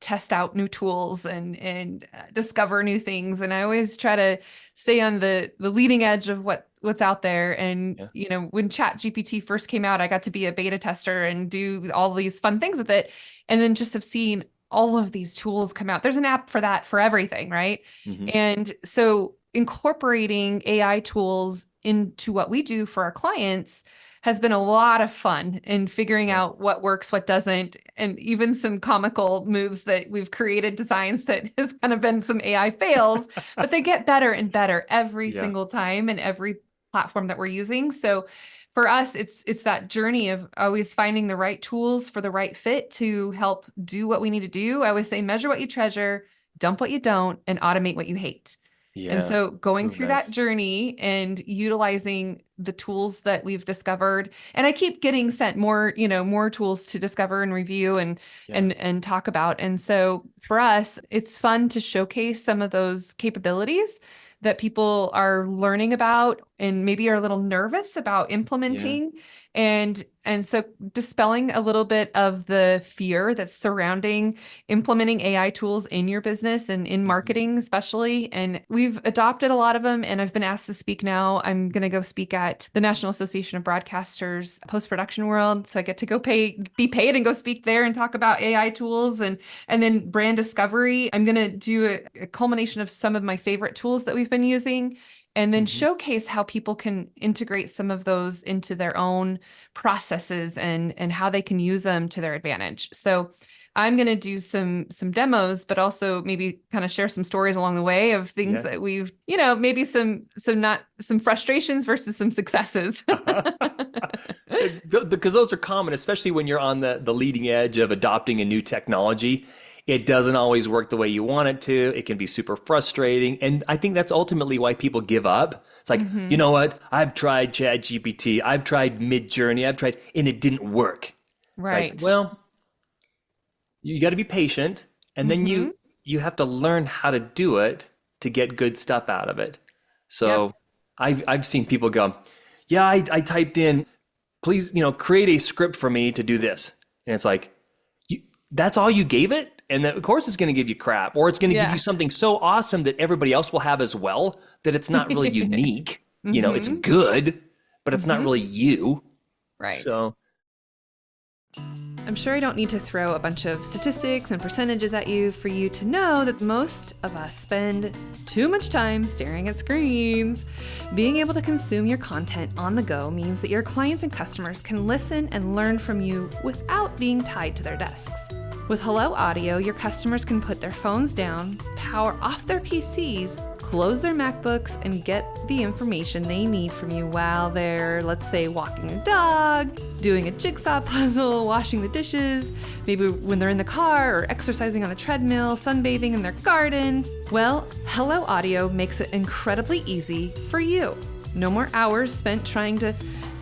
D: test out new tools and discover new things. And I always try to stay on the leading edge of what's out there. And,
A: Yeah.
D: you know, when ChatGPT first came out, I got to be a beta tester and do all these fun things with it. And then just have seen all of these tools come out. There's an app for that, for everything, right?
A: Mm-hmm.
D: And so incorporating AI tools into what we do for our clients has been a lot of fun in figuring out what works, what doesn't, and even some comical moves that we've created, designs that has kind of been some AI fails, but they get better and better every single time in every platform that we're using. So for us, it's that journey of always finding the right tools for the right fit to help do what we need to do. I always say, measure what you treasure, dump what you don't, and automate what you hate.
A: Yeah.
D: And so going
A: Oh,
D: through
A: nice.
D: that journey and utilizing the tools that we've discovered, and I keep getting sent more, you know, more tools to discover and review and talk about. And so for us, it's fun to showcase some of those capabilities that people are learning about and maybe are a little nervous about implementing. And so dispelling a little bit of the fear that's surrounding implementing AI tools in your business and in marketing, especially. And we've adopted a lot of them. And I've been asked to speak now. I'm going to go speak at the National Association of Broadcasters Post-Production World. So I get to go be paid and go speak there and talk about AI tools and then brand discovery. I'm going to do a culmination of some of my favorite tools that we've been using, and then showcase how people can integrate some of those into their own processes and how they can use them to their advantage. So I'm going to do some demos, but also maybe kind of share some stories along the way of things that we've, you know, maybe some frustrations versus some successes.
A: Because those are common, especially when you're on the leading edge of adopting a new technology. It doesn't always work the way you want it to. It can be super frustrating. And I think that's ultimately why people give up. It's like, you know what? I've tried ChatGPT. I've tried Midjourney. And it didn't work.
D: Right.
A: It's like, well, you got to be patient. And then you have to learn how to do it to get good stuff out of it. So I've seen people go, yeah, I typed in, please, you know, create a script for me to do this. And it's like, that's all you gave it? And then, of course, it's going to give you crap, or it's going to give you something so awesome that everybody else will have as well, that it's not really unique. You know, it's good, but it's not really you.
D: Right.
A: So
D: I'm sure I don't need to throw a bunch of statistics and percentages at you for you to know that most of us spend too much time staring at screens. Being able to consume your content on the go means that your clients and customers can listen and learn from you without being tied to their desks. With Hello Audio, your customers can put their phones down, power off their PCs, close their MacBooks, and get the information they need from you while they're, let's say, walking a dog, doing a jigsaw puzzle, washing the dishes, maybe when they're in the car or exercising on the treadmill, sunbathing in their garden. Well, Hello Audio makes it incredibly easy for you. No more hours spent trying to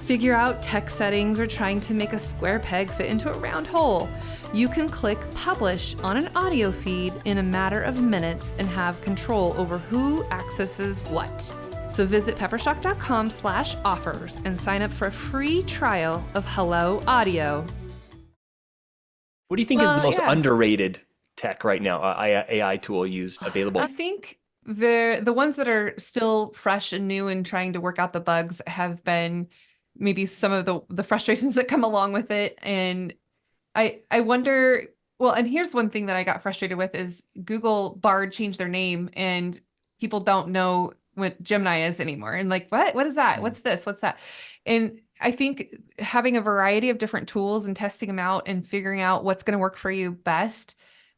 D: figure out tech settings or trying to make a square peg fit into a round hole. You can click publish on an audio feed in a matter of minutes and have control over who accesses what. So visit peppershock.com/offers and sign up for a free trial of Hello Audio.
A: what do you think is the most underrated tech right now, AI tool used available?
D: I think the ones that are still fresh and new and trying to work out the bugs have been maybe some of the frustrations that come along with it. And I wonder, well, and here's one thing that I got frustrated with is Google Bard changed their name and people don't know what Gemini is anymore. And like, what is that? What's this? What's that? And I think having a variety of different tools and testing them out and figuring out what's going to work for you best,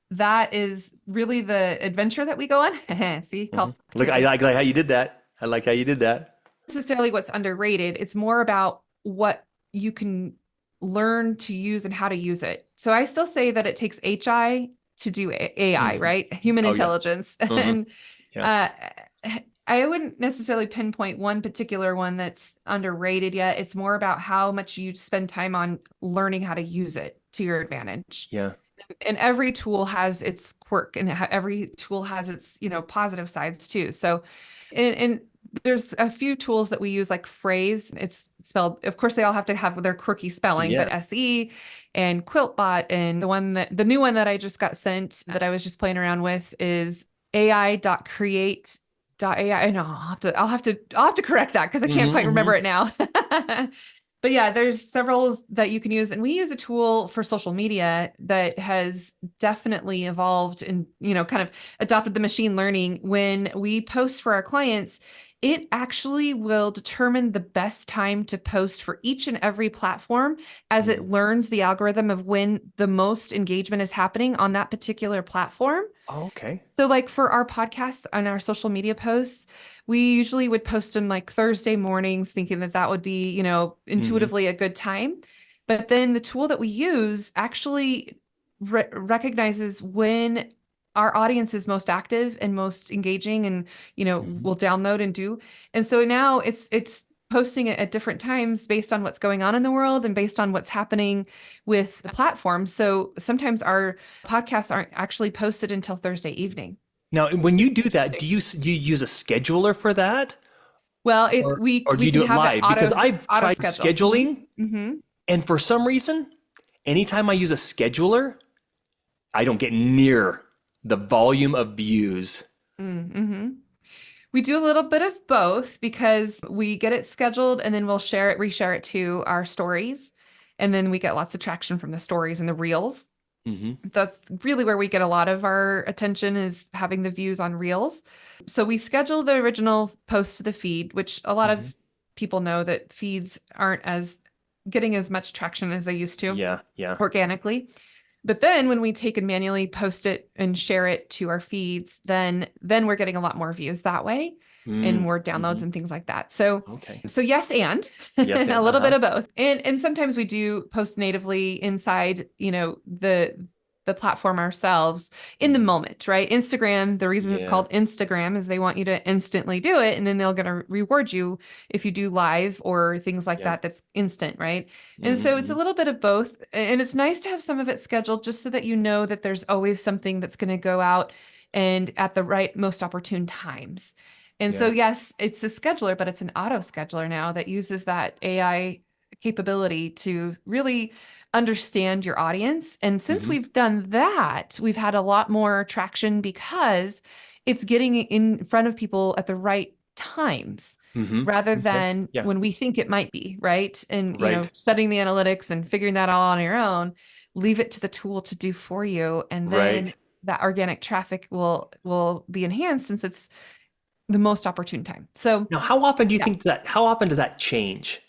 D: that is really the adventure that we go on. See,
A: Look, I like how you did that. I like how you did that.
D: Necessarily what's underrated. It's more about what you can learn to use and how to use it. So I still say that it takes HI to do AI, right? Human intelligence. And I wouldn't necessarily pinpoint one particular one that's underrated yet. It's more about how much you spend time on learning how to use it to your advantage.
A: Yeah.
D: And every tool has its quirk and every tool has its, positive sides too. So, and there's a few tools that we use like Phrase. It's spelled, of course, they all have to have their quirky spelling, but SE. and QuiltBot. And the new one that I just got sent that I was just playing around with is AI.create.ai. No, I'll have to correct that because I can't quite remember it now. But yeah, there's several that you can use. And we use a tool for social media that has definitely evolved and, kind of adopted the machine learning. When we post for our clients, it actually will determine the best time to post for each and every platform as it learns the algorithm of when the most engagement is happening on that particular platform.
A: Oh, okay.
D: So like for our podcast and our social media posts, we usually would post them like Thursday mornings, thinking that would be, intuitively a good time. But then the tool that we use actually recognizes when our audience is most active and most engaging and, will download and do. And so now it's posting it at different times based on what's going on in the world and based on what's happening with the platform. So sometimes our podcasts aren't actually posted until Thursday evening.
A: Now, when you do that, do you use a scheduler for that?
D: Well,
A: Or do you do it live? Because I've tried scheduling, and for some reason, anytime I use a scheduler, I don't get near the volume of views.
D: We do a little bit of both because we get it scheduled and then we'll reshare it to our stories. And then we get lots of traction from the stories and the reels. That's really where we get a lot of our attention, is having the views on reels. So we schedule the original post to the feed, which a lot of people know that feeds aren't getting as much traction as they used to.
A: Yeah.
D: Organically. But then when we take and manually post it and share it to our feeds, then we're getting a lot more views that way and more downloads and things like that. So, yes, and a little bit of both. And sometimes we do post natively inside, the platform ourselves in the moment, right? Instagram, the reason it's called Instagram is they want you to instantly do it, and then they're going to reward you if you do live or things like that. That's instant, right? And so it's a little bit of both. And it's nice to have some of it scheduled just so that you know that there's always something that's going to go out and at the right, most opportune times. And so, yes, it's a scheduler, but it's an auto scheduler now that uses that AI capability to really understand your audience. And since we've done that, we've had a lot more traction because it's getting in front of people at the right times rather than when we think it might be, right? And, studying the analytics and figuring that all on your own, leave it to the tool to do for you. And then that organic traffic will be enhanced since it's the most opportune time. So
A: now, how often do you think how often does that change?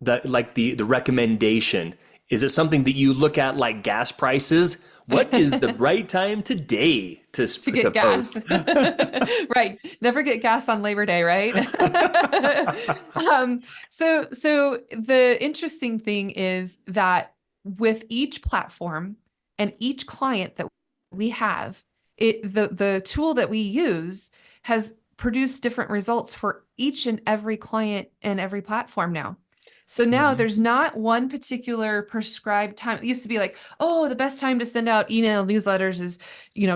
A: The recommendation? Is it something that you look at like gas prices? What is the right time today to
D: get
A: post?
D: Right. Never get gas on Labor Day, right? So the interesting thing is that with each platform and each client that we have, the tool that we use has produced different results for each and every client and every platform now. So now there's not one particular prescribed time. It used to be like, oh, the best time to send out email newsletters is,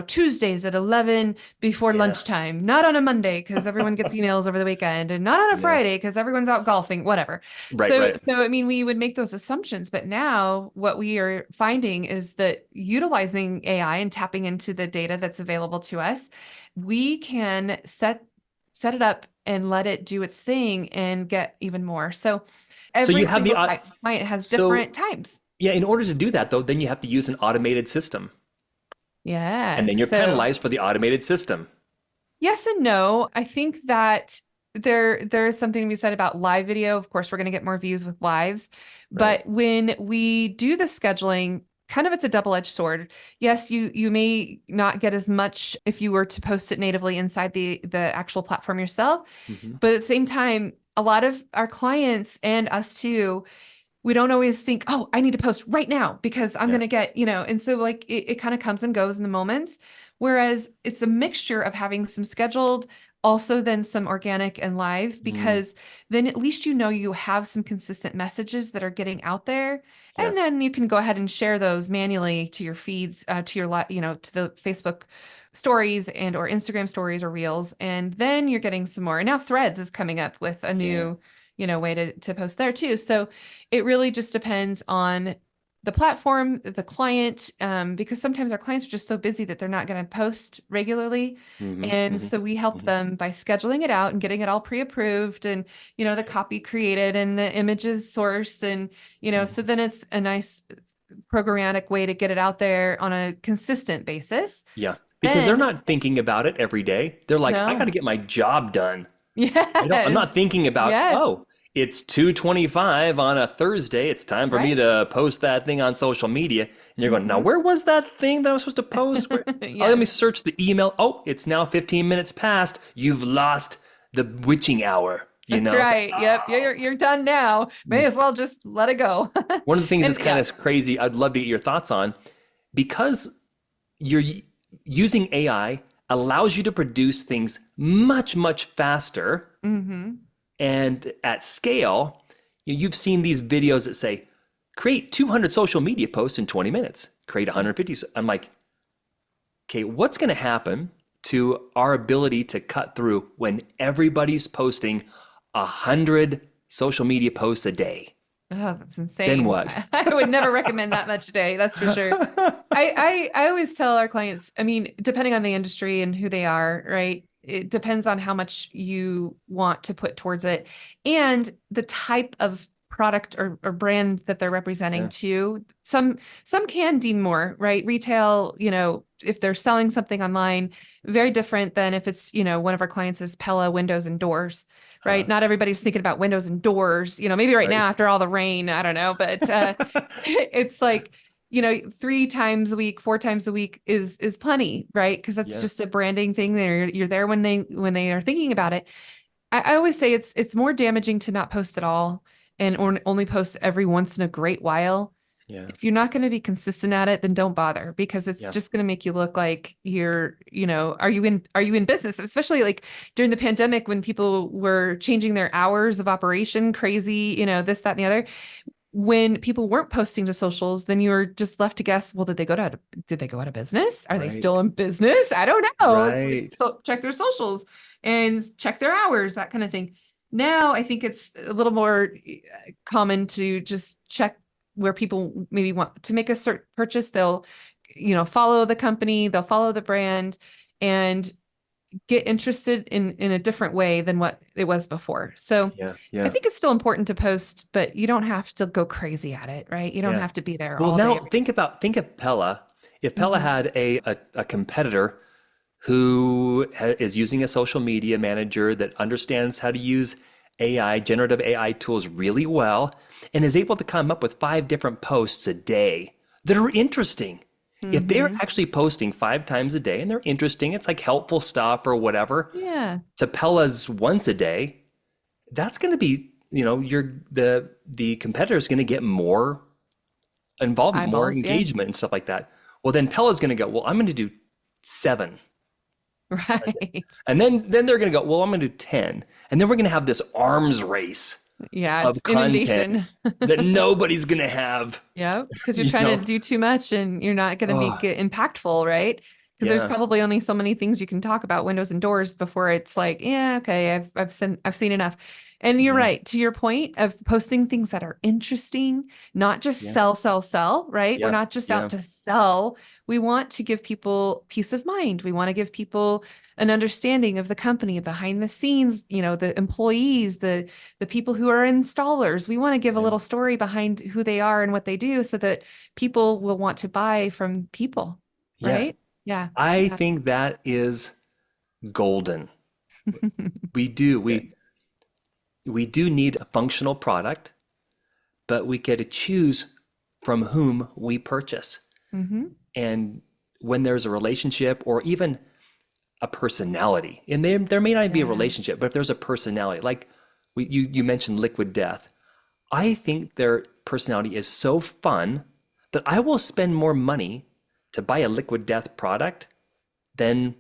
D: Tuesdays at 11 before lunchtime, not on a Monday because everyone gets emails over the weekend, and not on a Friday because everyone's out golfing, whatever. So, I mean, we would make those assumptions, but now what we are finding is that utilizing AI and tapping into the data that's available to us, we can set it up and let it do its thing and get even more. So every single client has different times.
A: Yeah, in order to do that, though, then you have to use an automated system.
D: Yeah.
A: And then you're penalized for the automated system.
D: Yes and no. I think that there is something to be said about live video. Of course, we're going to get more views with lives. But when we do the scheduling, kind of it's a double-edged sword. Yes, you may not get as much if you were to post it natively inside the actual platform yourself. But at the same time, a lot of our clients and us too, we don't always think, oh, I need to post right now because I'm going to get, and so like it kind of comes and goes in the moments. Whereas it's a mixture of having some scheduled, also then some organic and live, because then at least you have some consistent messages that are getting out there. And then you can go ahead and share those manually to your feeds, to your, to the Facebook stories and or Instagram stories or reels. And then you're getting some more. And now Threads is coming up with a new, way to post there too. So it really just depends on the platform, the client, because sometimes our clients are just so busy that they're not going to post regularly. And so we help them by scheduling it out and getting it all pre-approved and, the copy created and the images sourced. And, so then it's a nice programmatic way to get it out there on a consistent basis.
A: Yeah. Because they're
D: Then,
A: not thinking about it every day. They're like, I got to
D: no.
A: get my job done. I'm not
D: Yes.
A: thinking about,
D: Yes.
A: oh, it's 2:25 on a Thursday. It's time for me
D: Right.
A: to post that thing on social media. And you're going, now where was that thing that I was supposed to post? Oh, let me
D: Yes.
A: search the email. Oh, it's now 15 minutes past. You've lost the witching hour.
D: That's
A: It's
D: right.
A: like,
D: Yep. You're done now. May as well just let it go.
A: one of the things
D: And
A: that's kind of crazy, I'd love to get your thoughts on, because you're using AI allows you to produce things much, much faster and at scale. You've seen these videos that say, create 200 social media posts in 20 minutes, create 150. I'm like, okay, what's going to happen to our ability to cut through when everybody's posting 100 social media posts a day?
D: Oh, that's insane.
A: Then what?
D: I would never recommend that much a day. That's for sure. I always tell our clients, I mean, depending on the industry and who they are, right? It depends on how much you want to put towards it and the type of product or brand that they're representing too. Some can deem more, right? Retail, if they're selling something online, very different than if it's, one of our clients is Pella windows and doors, right? Not everybody's thinking about windows and doors, maybe right now after all the rain, I don't know, but it's like, 3 times a week, 4 times a week is plenty, right? Because that's just a branding thing. You're there when they are thinking about it. I always say it's more damaging to not post at all and only post every once in a great while.
A: Yeah.
D: If you're not going to be consistent at it, then don't bother because it's just going to make you look like you're, are you in business? Especially like during the pandemic when people were changing their hours of operation, crazy, this, that, and the other. When people weren't posting to socials, then you were just left to guess, well, did they go out of business? Are they still in business? I don't know.
A: Right.
D: It's like, so check their socials and check their hours, that kind of thing. Now, I think it's a little more common to just check where people maybe want to make a certain purchase. They'll, follow the company, they'll follow the brand and get interested in a different way than what it was before. So I think it's still important to post, but you don't have to go crazy at it, right? You don't have to be there all
A: now
D: day.
A: think of Pella. If Pella had a competitor who is using a social media manager that understands how to use AI, generative AI tools really well, and is able to come up with 5 different posts a day that are interesting. If they're actually posting 5 times a day and they're interesting, it's like helpful stuff or whatever.
D: Yeah.
A: To Pella's once a day, that's going to be, the competitor is going to get more involvement, more engagement and stuff like that. Well, then Pella's going to go, well, I'm going to do 7.
D: Right.
A: And then they're going to go, well, I'm going to do 10. And then we're going to have this arms race of content that nobody's going to have.
D: Yeah. Because you're trying to do too much and you're not going to make it impactful, right? Because there's probably only so many things you can talk about windows and doors before it's like, yeah, okay, I've seen enough. And you're right, to your point of posting things that are interesting, not just sell, right? We're not just out to sell. We want to give people peace of mind. We want to give people an understanding of the company behind the scenes, the employees, the people who are installers. We want to give a little story behind who they are and what they do so that people will want to buy from people, right? Yeah.
A: I think that is golden. We do. We do need a functional product, but we get to choose from whom we purchase. And when there's a relationship or even a personality, and there may not be a relationship, but if there's a personality, like you mentioned Liquid Death, I think their personality is so fun that I will spend more money to buy a Liquid Death product than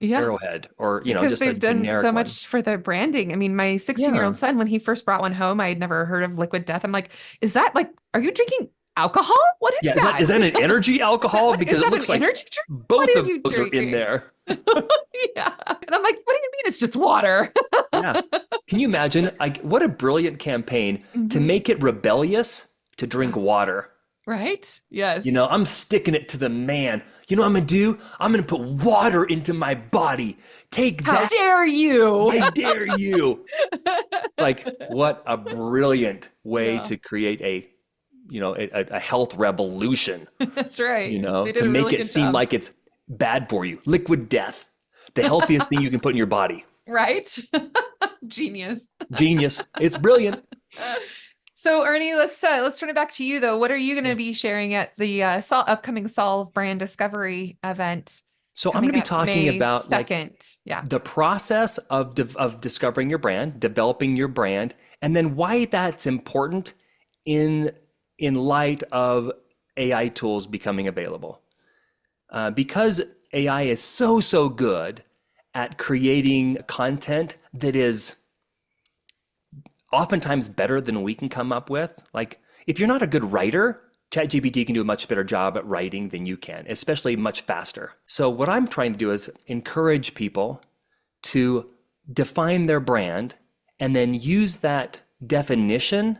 A: Arrowhead or,
D: because
A: just a
D: they've done
A: generic
D: so
A: one.
D: much for their branding. I mean, my 16-year-old son, when he first brought one home, I had never heard of Liquid Death. I'm like, is that like, are you drinking alcohol? What is that?
A: Is that an energy alcohol? Because
D: Is
A: it
D: that
A: looks
D: an
A: like
D: energy drink?
A: both
D: What
A: of
D: are you
A: those are in
D: drinking?
A: there.
D: Yeah. And I'm like, what do you mean it's just water?
A: Yeah. Can you imagine? What a brilliant campaign to make it rebellious to drink water.
D: Right? Yes.
A: I'm sticking it to the man. You know what I'm going to do? I'm going to put water into my body. Take
D: How
A: that.
D: dare you?
A: I dare you. It's like, what a brilliant way to create a health revolution,
D: That's right. They did
A: to
D: a
A: make
D: really
A: it
D: good
A: seem
D: job.
A: like it's bad for you. Liquid death, the healthiest thing you can put in your body.
D: Right? Genius.
A: Genius. It's brilliant.
D: So Ernie, let's turn it back to you though. What are you going to be sharing at the upcoming Solve brand discovery event?
A: So I'm going to be talking
D: May
A: about
D: 2nd.
A: the process of discovering your brand, developing your brand, and then why that's important in light of AI tools becoming available. Because AI is so good at creating content that is oftentimes better than we can come up with. Like, if you're not a good writer, ChatGPT can do a much better job at writing than you can, especially much faster. So what I'm trying to do is encourage people to define their brand and then use that definition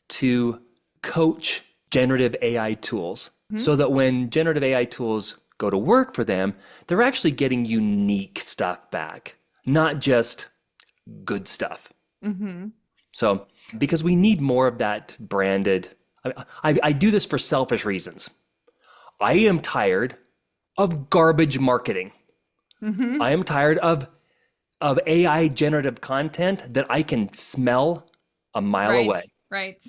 A: to coach generative AI tools, so that when generative AI tools go to work for them, they're actually getting unique stuff back, not just good stuff. So, because we need more of that branded, I do this for selfish reasons. I am tired of garbage marketing. I am tired of AI generative content that I can smell a mile away.
D: Right.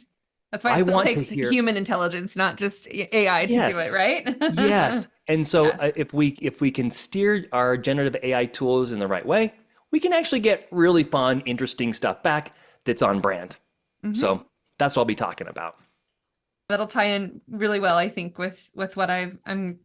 D: That's why
A: I
D: it still
A: want to
D: takes
A: hear-
D: human intelligence, not just AI to do
A: Yes.
D: it, right?
A: Yes. And so
D: Yes.
A: if we can steer our generative AI tools in the right way, we can actually get really fun, interesting stuff back that's on brand. So that's what I'll be talking about.
D: That'll tie in really well, I think, with what I'm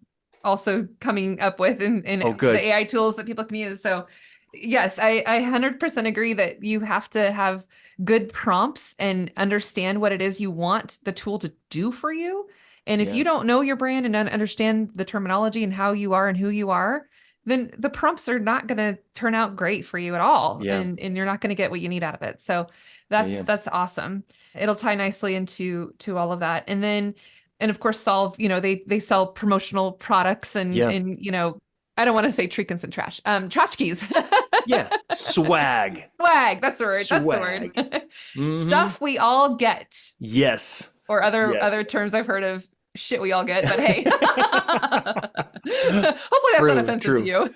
D: also coming up with in
A: Oh, good.
D: the AI tools that people can use. So yes, I 100% agree that you have to have good prompts and understand what it is you want the tool to do for you. And if
A: Yeah.
D: you don't know your brand and don't understand the terminology and how you are and who you are, then the prompts are not going to turn out great for you at all.
A: Yeah.
D: And you're not going to get what you need out of it. So that's awesome. It'll tie nicely into all of that. And then, and of course, Solve, they sell promotional products and I don't want to say trinkets and trash, tchotchkes.
A: Yeah. Swag.
D: Swag. That's the word.
A: Swag.
D: That's the word.
A: Mhm.
D: Stuff we all get,
A: Yes.
D: or
A: Yes.
D: other terms I've heard of. Shit we all get, but hey, hopefully that's
A: True,
D: not offensive
A: true.
D: to you.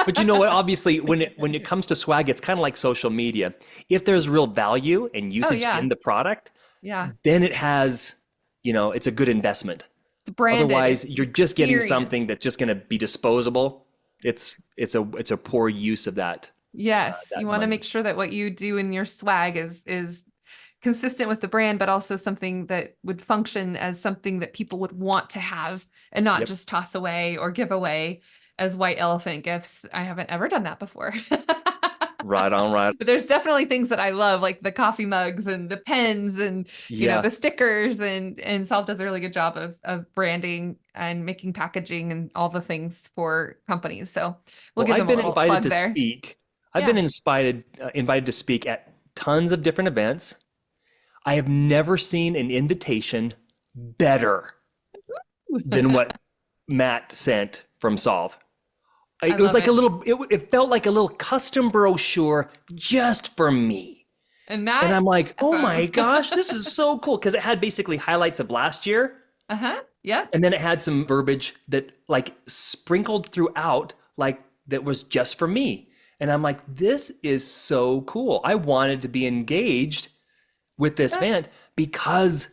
A: But you know what? Obviously, when it comes to swag, it's kind of like social media. If there's real value and usage
D: yeah.
A: in the product,
D: Yeah,
A: then it has, it's a good investment.
D: it's branded.
A: Otherwise,
D: it's
A: you're just getting
D: experience.
A: something that's just going to be disposable. It's a poor use of that.
D: Yes,
A: that
D: you want to
A: money.
D: make sure that what you do in your swag is consistent with the brand, but also something that would function as something that people would want to have and not
A: Yep.
D: just toss away or give away as white elephant gifts. I haven't ever done that before.
A: Right on, right.
D: But there's definitely things that I love, like the coffee mugs and the pens and
A: Yeah.
D: the stickers, and Solve does a really good job of branding and making packaging and all the things for companies. So we'll give
A: I've
D: them a
A: been
D: little
A: invited
D: plug
A: to
D: there.
A: speak. I've been invited to speak at tons of different events. I have never seen an invitation better than what Matt sent from Solve. It was
D: love
A: like
D: it.
A: a little. It felt like a little custom brochure just for me.
D: And Matt,
A: And I'm like, oh
D: awesome.
A: my gosh, this is so cool, because it had basically highlights of last year,
D: Yep.
A: and then it had some verbiage that like sprinkled throughout, like that was just for me. And I'm like, this is so cool. I wanted to be engaged with this band because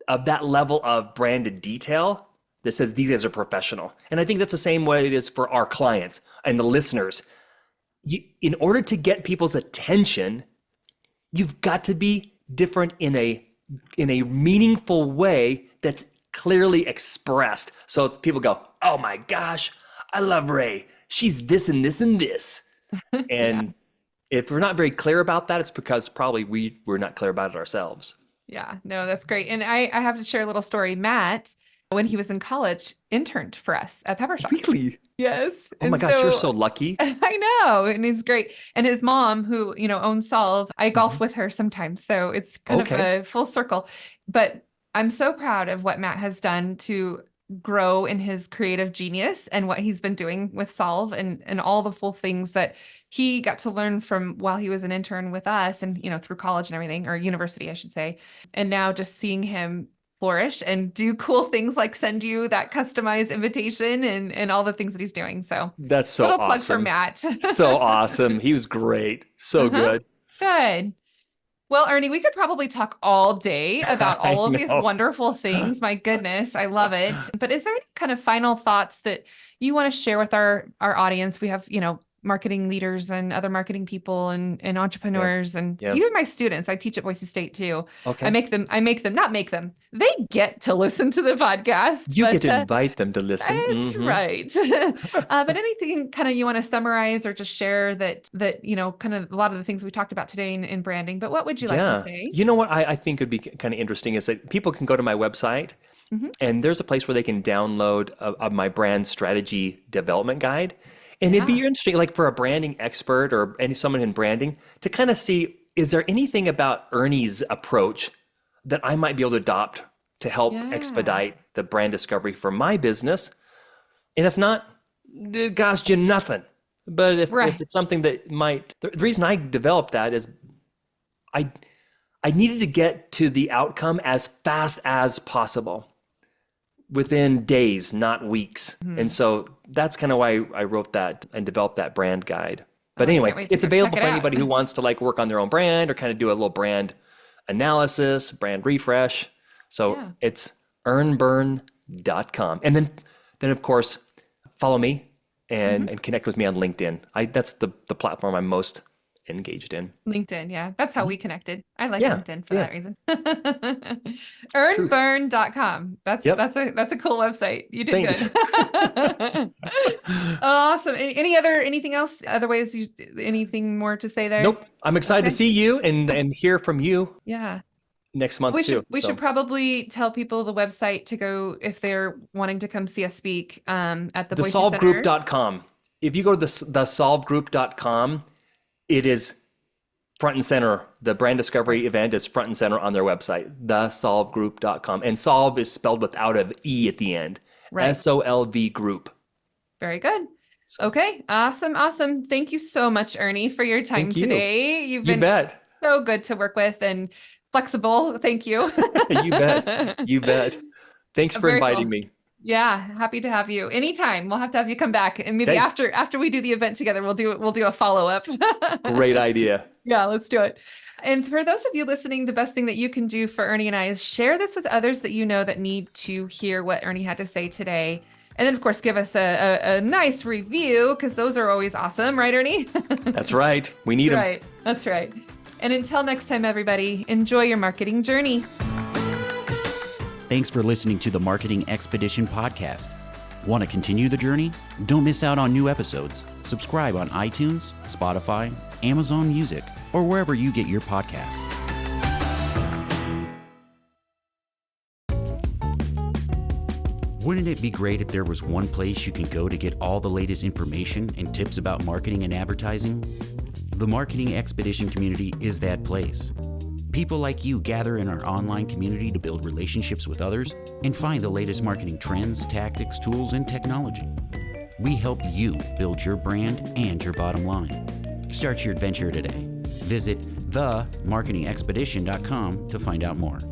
A: of that level of branded detail that says these guys are professional. And I think that's the same way it is for our clients and the listeners. In order to get people's attention, you've got to be different in a meaningful way that's clearly expressed. So it's, people go, oh my gosh, I love Ray. She's this and this and this. And if we're not very clear about that, it's because probably we're not clear about it ourselves.
D: Yeah, no, that's great. And I have to share a little story. Matt, when he was in college, interned for us at Peppershock.
A: Really?
D: Yes.
A: Oh my gosh, you're so lucky.
D: I know. And he's great. And his mom, who, owns Solve, I golf with her sometimes. So it's kind of
A: Okay.
D: a full circle. But I'm so proud of what Matt has done to grow in his creative genius and what he's been doing with Solve and all the full things that he got to learn from while he was an intern with us and, through college and everything, or university, I should say. And now just seeing him flourish and do cool things like send you that customized invitation and all the things that he's doing. So
A: That's so
D: little plug
A: awesome.
D: for Matt.
A: So awesome. He was great. So good.
D: Good. Well, Ernie, we could probably talk all day about all of these wonderful things. My goodness, I love it. But is there any kind of final thoughts that you want to share with our audience? We have, marketing leaders and other marketing people and entrepreneurs and even my students. I teach at Boise State too.
A: Okay.
D: They get to listen to the podcast.
A: You get to invite them to listen.
D: That's right. But anything kind of you want to summarize or just share that, kind of a lot of the things we talked about today in branding, but what would you like to say?
A: You know what I think would be kind of interesting is that people can go to my website and there's a place where they can download my brand strategy development guide. And it'd be interesting, like for a branding expert or someone in branding, to kind of see, is there anything about Ernie's approach that I might be able to adopt to help expedite the brand discovery for my business? And if not, it costs you nothing. But if it's something that might, the reason I developed that is I needed to get to the outcome as fast as possible, within days, not weeks. And so that's kind of why I wrote that and developed that brand guide. But anyway, it's available for anybody who wants to like work on their own brand or kind of do a little brand analysis, brand refresh. So it's earnburn.com. And then of course, follow me and connect with me on LinkedIn. That's the platform I'm most engaged in.
D: LinkedIn, yeah. That's how we connected. I like LinkedIn for that reason. Earnburn.com. That's a cool website. You did good. Awesome. Anything else? Otherwise, anything more to say there?
A: Nope. I'm excited to see you and hear from you.
D: Yeah.
A: Next month
D: We should probably tell people the website to go if they're wanting to come see us speak at the Boise Center.
A: Thesolvegroup.com. If you go to thesolvegroup.com, it is front and center. The brand discovery event is front and center on their website, thesolvegroup.com. And solve is spelled without an E at the end. Right. SOLV group.
D: Very good. Okay. Awesome. Thank you so much, Ernie, for your time today. You've been so good to work with and flexible. Thank you.
A: You bet. Thanks for inviting me.
D: Yeah, happy to have you anytime. We'll have to have you come back, and maybe after we do the event together, we'll do a follow-up.
A: Great idea.
D: Yeah, let's do it. And for those of you listening, the best thing that you can do for Ernie and I is share this with others that you know that need to hear what Ernie had to say today. And then, of course, give us a nice review, because those are always awesome, right, Ernie?
A: That's right. We need them.
D: Right. That's right. And until next time, everybody, enjoy your marketing journey.
B: Thanks for listening to the Marketing Expedition podcast. Want to continue the journey? Don't miss out on new episodes. Subscribe on iTunes, Spotify, Amazon Music, or wherever you get your podcasts. Wouldn't it be great if there was one place you can go to get all the latest information and tips about marketing and advertising? The Marketing Expedition community is that place. People like you gather in our online community to build relationships with others and find the latest marketing trends, tactics, tools, and technology. We help you build your brand and your bottom line. Start your adventure today. Visit themarketingexpedition.com to find out more.